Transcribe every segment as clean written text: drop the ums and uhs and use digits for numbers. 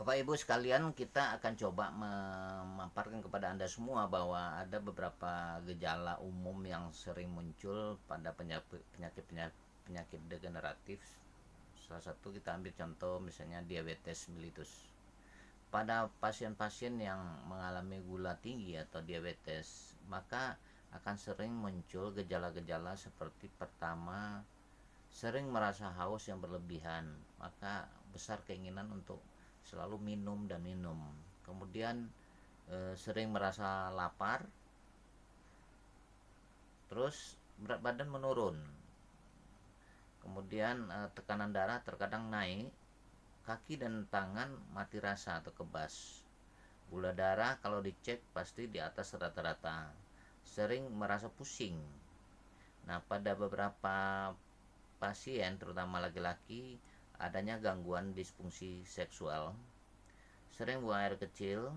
Bapak Ibu sekalian, kita akan coba memaparkan kepada Anda semua bahwa ada beberapa gejala umum yang sering muncul pada penyakit degeneratif. Salah satu kita ambil contoh misalnya diabetes mellitus. Pada pasien-pasien yang mengalami gula tinggi atau diabetes, maka akan sering muncul gejala-gejala seperti pertama, sering merasa haus yang berlebihan, maka besar keinginan untuk selalu minum dan minum. Kemudian sering merasa lapar, terus berat badan menurun. Kemudian tekanan darah terkadang naik, kaki dan tangan mati rasa atau kebas. Gula darah kalau dicek pasti di atas rata-rata. Sering merasa pusing. Nah, pada beberapa pasien, terutama laki-laki, adanya gangguan disfungsi seksual. Sering buang air kecil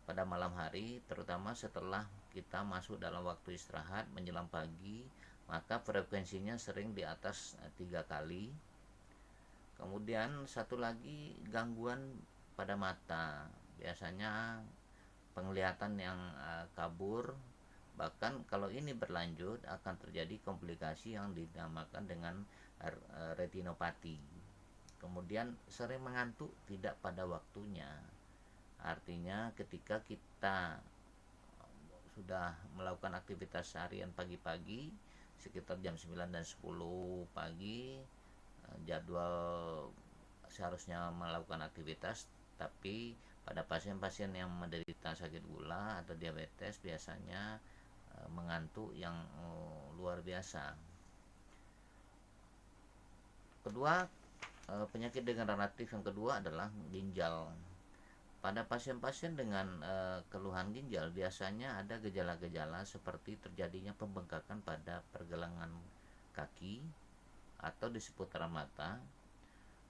pada malam hari, terutama setelah kita masuk dalam waktu istirahat menjelang pagi, maka frekuensinya sering di atas 3 kali. Kemudian satu lagi, gangguan pada mata. Biasanya penglihatan yang kabur. Bahkan kalau ini berlanjut akan terjadi komplikasi yang dinamakan dengan retinopati. Kemudian sering mengantuk tidak pada waktunya. Artinya ketika kita sudah melakukan aktivitas harian pagi-pagi sekitar jam 9 dan 10 pagi, jadwal seharusnya melakukan aktivitas, tapi pada pasien-pasien yang menderita sakit gula atau diabetes biasanya mengantuk yang luar biasa. Kedua, penyakit degeneratif yang kedua adalah ginjal. Pada pasien-pasien dengan keluhan ginjal biasanya ada gejala-gejala seperti terjadinya pembengkakan pada pergelangan kaki atau di seputaran mata,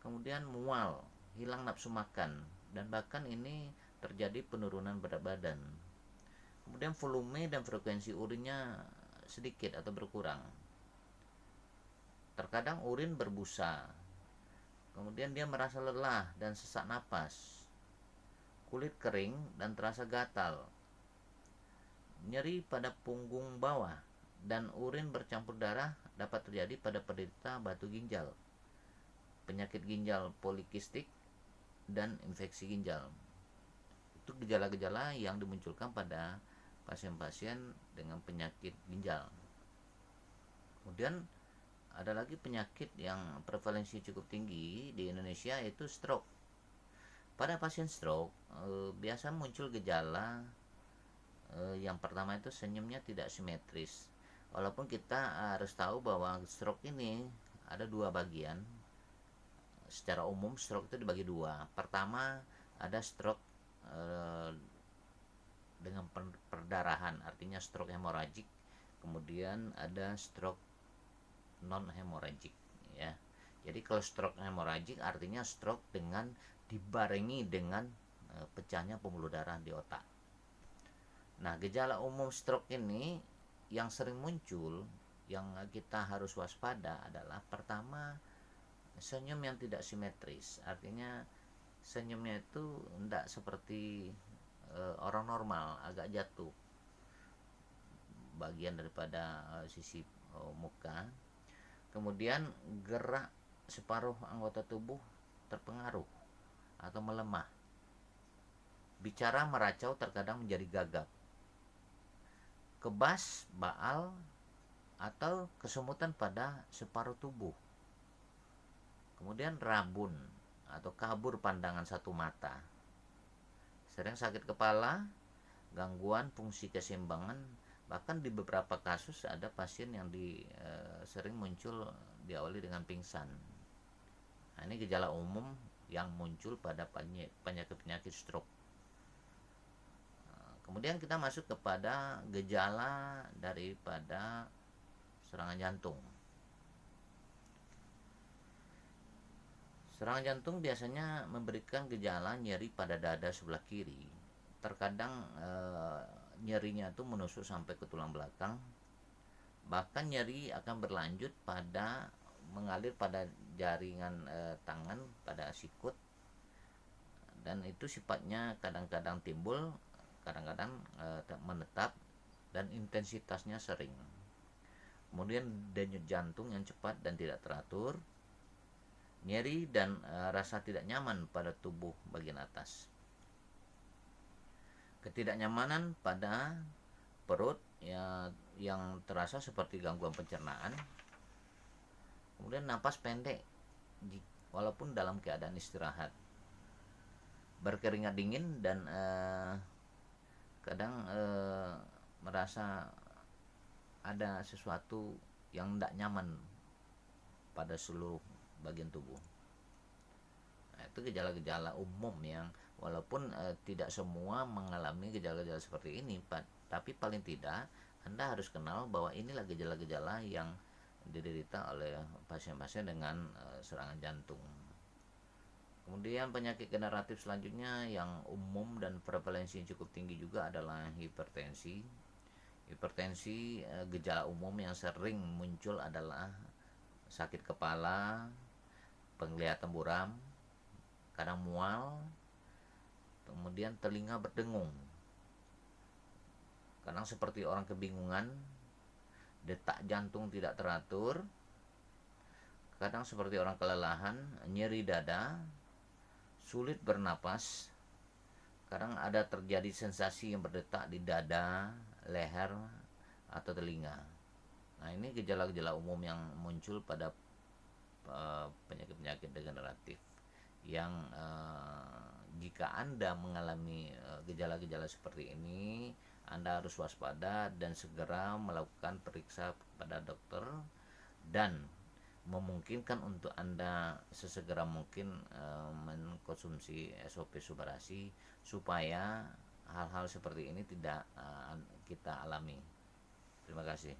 kemudian mual, hilang nafsu makan, dan bahkan ini terjadi penurunan berat badan. Kemudian volume dan frekuensi urinnya sedikit atau berkurang. Terkadang urin berbusa. Kemudian dia merasa lelah dan sesak napas. Kulit kering dan terasa gatal. Nyeri pada punggung bawah dan urin bercampur darah dapat terjadi pada penderita batu ginjal, penyakit ginjal polikistik, dan infeksi ginjal. Itu gejala-gejala yang dimunculkan pada pasien-pasien dengan penyakit ginjal. Kemudian ada lagi penyakit yang prevalensi cukup tinggi di Indonesia, yaitu stroke. Pada pasien stroke biasa muncul gejala yang pertama itu senyumnya tidak simetris. Walaupun kita harus tahu bahwa stroke ini ada dua bagian. Secara umum stroke itu dibagi dua. Pertama ada stroke dengan perdarahan, artinya stroke hemoragik. Kemudian ada stroke non hemoragik, ya. Jadi kalau stroke hemoragik artinya stroke dengan dibarengi dengan pecahnya pembuluh darah di otak. Nah, gejala umum stroke ini yang sering muncul, yang kita harus waspada adalah pertama, senyum yang tidak simetris. Artinya senyumnya itu tidak seperti orang normal, agak jatuh bagian daripada sisi muka. Kemudian gerak separuh anggota tubuh terpengaruh atau melemah. Bicara meracau terkadang menjadi gagap. Kebas, baal, atau kesemutan pada separuh tubuh. Kemudian rabun atau kabur pandangan satu mata. Sering sakit kepala, gangguan fungsi keseimbangan, bahkan di beberapa kasus ada pasien yang sering muncul diawali dengan pingsan. Nah, ini gejala umum yang muncul pada penyakit stroke. Kemudian kita masuk kepada gejala daripada serangan jantung. Serangan jantung biasanya memberikan gejala nyeri pada dada sebelah kiri. Terkadang nyerinya itu menusuk sampai ke tulang belakang. Bahkan nyeri akan berlanjut pada mengalir pada jaringan tangan, pada sikut, dan itu sifatnya kadang-kadang timbul, kadang-kadang menetap, dan intensitasnya sering. Kemudian denyut jantung yang cepat dan tidak teratur, nyeri dan rasa tidak nyaman pada tubuh bagian atas, ketidaknyamanan pada perut ya, yang terasa seperti gangguan pencernaan, kemudian napas pendek walaupun dalam keadaan istirahat, berkeringat dingin dan kadang merasa ada sesuatu yang tidak nyaman pada seluruh bagian tubuh. Nah, itu gejala-gejala umum yang walaupun tidak semua mengalami gejala-gejala seperti ini, tapi paling tidak Anda harus kenal bahwa inilah gejala-gejala yang diderita oleh pasien-pasien dengan serangan jantung. Kemudian penyakit generatif selanjutnya yang umum dan prevalensi cukup tinggi juga adalah hipertensi. Hipertensi, gejala umum yang sering muncul adalah sakit kepala, penglihatan buram, kadang mual, kemudian telinga berdengung, kadang seperti orang kebingungan, detak jantung tidak teratur, kadang seperti orang kelelahan, nyeri dada, sulit bernapas, kadang ada terjadi sensasi yang berdetak di dada, leher, atau telinga. Nah, ini gejala-gejala umum yang muncul pada penyakit-penyakit degeneratif yang jika Anda mengalami gejala-gejala seperti ini, Anda harus waspada dan segera melakukan periksa pada dokter, dan memungkinkan untuk Anda sesegera mungkin mengkonsumsi SOP Subarasi supaya hal-hal seperti ini tidak kita alami. Terima kasih.